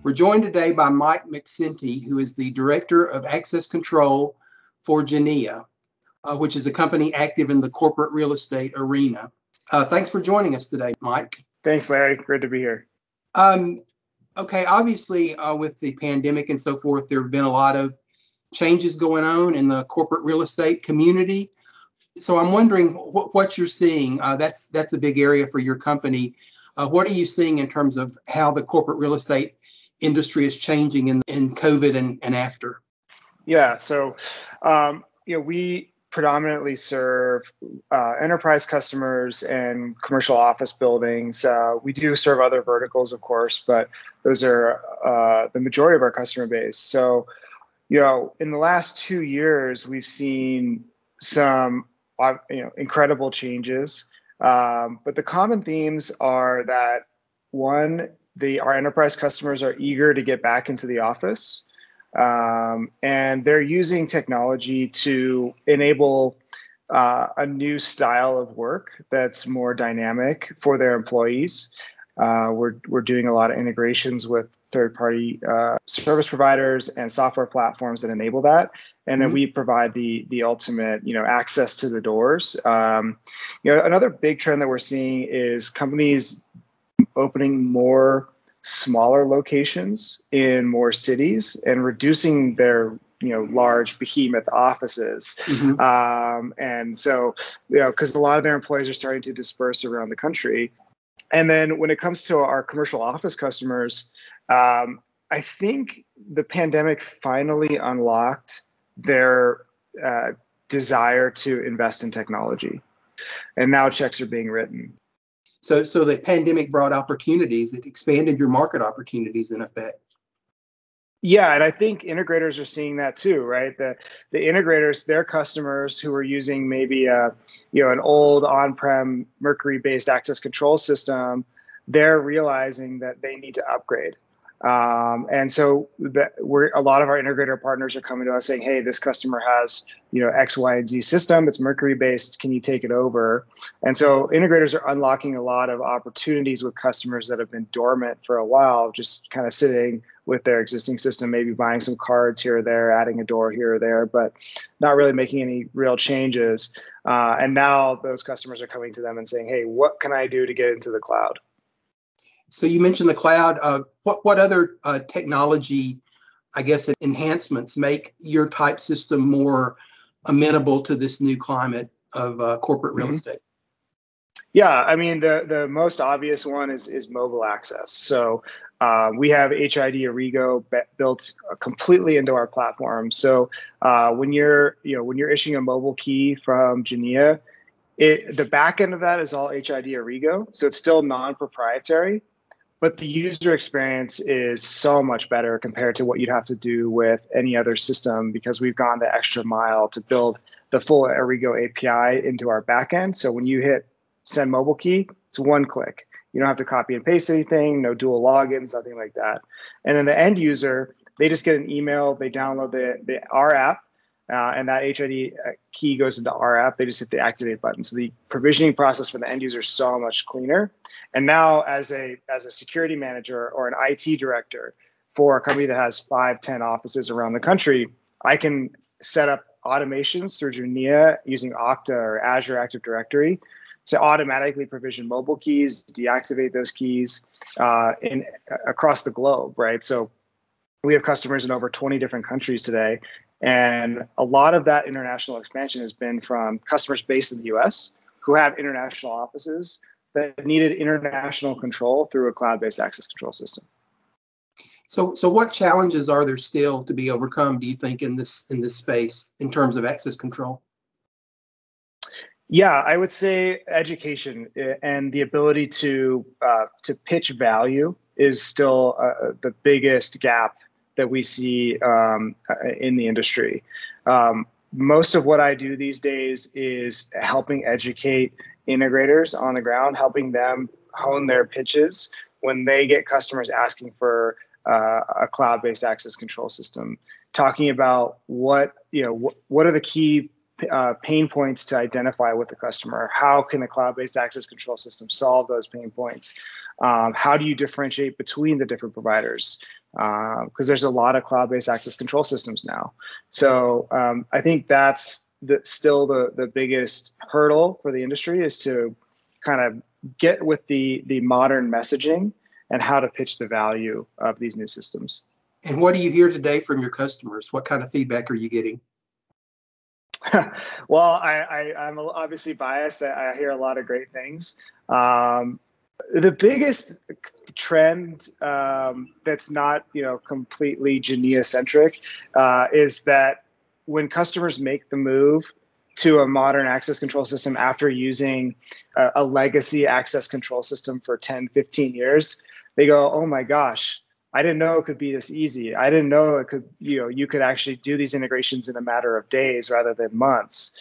We're joined today by Mike Maxsenti, who is the Director of Access Control for Genea, which is a company active in the corporate real estate arena. Thanks for joining us today, Mike. Thanks, Larry. Great to be here. Okay, obviously, with the pandemic and so forth, there have been a lot of changes going on in the corporate real estate community. So I'm wondering what you're seeing. That's a big area for your company. What are you seeing in terms of how the corporate real estate industry is changing in COVID and after? Yeah, so we predominantly serve enterprise customers and commercial office buildings. We do serve other verticals, of course, but those are the majority of our customer base. So, in the last 2 years, we've seen some incredible changes. But the common themes are that, one, our enterprise customers are eager to get back into the office. And they're using technology to enable a new style of work that's more dynamic for their employees. We're doing a lot of integrations with third-party service providers and software platforms that enable that, and then we provide the ultimate access to the doors. Another big trend that we're seeing is companies opening more smaller locations in more cities and reducing their large behemoth offices. And so because a lot of their employees are starting to disperse around the country. And then when it comes to our commercial office customers, I think the pandemic finally unlocked their desire to invest in technology, and now checks are being written. So the pandemic brought opportunities. It expanded your market opportunities in effect. Yeah, and I think integrators are seeing that too, right? The integrators, their customers who are using maybe an old on-prem Mercury-based access control system, they're realizing that they need to upgrade. And so a lot of our integrator partners are coming to us saying, hey, this customer has X, Y, and Z system. It's Mercury based. Can you take it over? And so integrators are unlocking a lot of opportunities with customers that have been dormant for a while, just kind of sitting with their existing system, maybe buying some cards here or there, adding a door here or there, but not really making any real changes. And now those customers are coming to them and saying, hey, what can I do to get into the cloud? So you mentioned the cloud. What other technology, I guess, enhancements make your type system more amenable to this new climate of corporate real estate? Yeah, I mean, the most obvious one is mobile access. So we have HID Arrigo built completely into our platform. So when you're issuing a mobile key from Genea, the back end of that is all HID Arrigo. So it's still non-proprietary. But the user experience is so much better compared to what you'd have to do with any other system, because we've gone the extra mile to build the full Arrigo API into our backend. So when you hit send mobile key, it's one click. You don't have to copy and paste anything, no dual logins, nothing like that. And then the end user, they just get an email, they download our app, and that HID key goes into our app. They just hit the activate button. So the provisioning process for the end user is so much cleaner. And now as a security manager or an IT director for a company that has 5-10 offices around the country, I can set up automations through Genea using Okta or Azure Active Directory to automatically provision mobile keys, deactivate those keys across the globe, right? So we have customers in over 20 different countries today. And a lot of that international expansion has been from customers based in the US who have international offices that needed international control through a cloud-based access control system. So what challenges are there still to be overcome, do you think, in this space in terms of access control? Yeah, I would say education and the ability to pitch value is still the biggest gap that we see in the industry. Most of what I do these days is helping educate integrators on the ground, helping them hone their pitches when they get customers asking for a cloud-based access control system, talking about what are the key pain points to identify with the customer. How can a cloud-based access control system solve those pain points? How do you differentiate between the different providers? Because there's a lot of cloud-based access control systems now. So I think that's still the biggest hurdle for the industry, is to kind of get with the modern messaging and how to pitch the value of these new systems. And what do you hear today from your customers? What kind of feedback are you getting? Well, I'm obviously biased. I hear a lot of great things. The biggest trend that's not, completely Genea centric is that when customers make the move to a modern access control system after using a legacy access control system for 10, 15 years, they go, oh my gosh, I didn't know it could be this easy. I didn't know it could, you could actually do these integrations in a matter of days rather than months.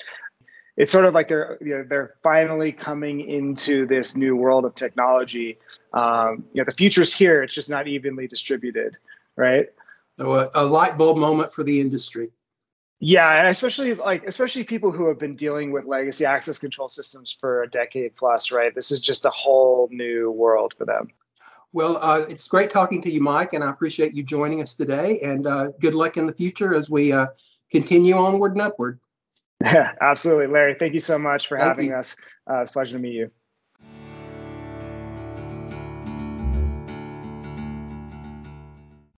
It's sort of like they're finally coming into this new world of technology. The future's here. It's just not evenly distributed, right? So a light bulb moment for the industry. Yeah, and especially people who have been dealing with legacy access control systems for a decade plus, right? This is just a whole new world for them. Well, it's great talking to you, Mike, and I appreciate you joining us today. And good luck in the future as we continue onward and upward. Yeah, absolutely, Larry. Thank you so much for Thank having you. us. It's a pleasure to meet you.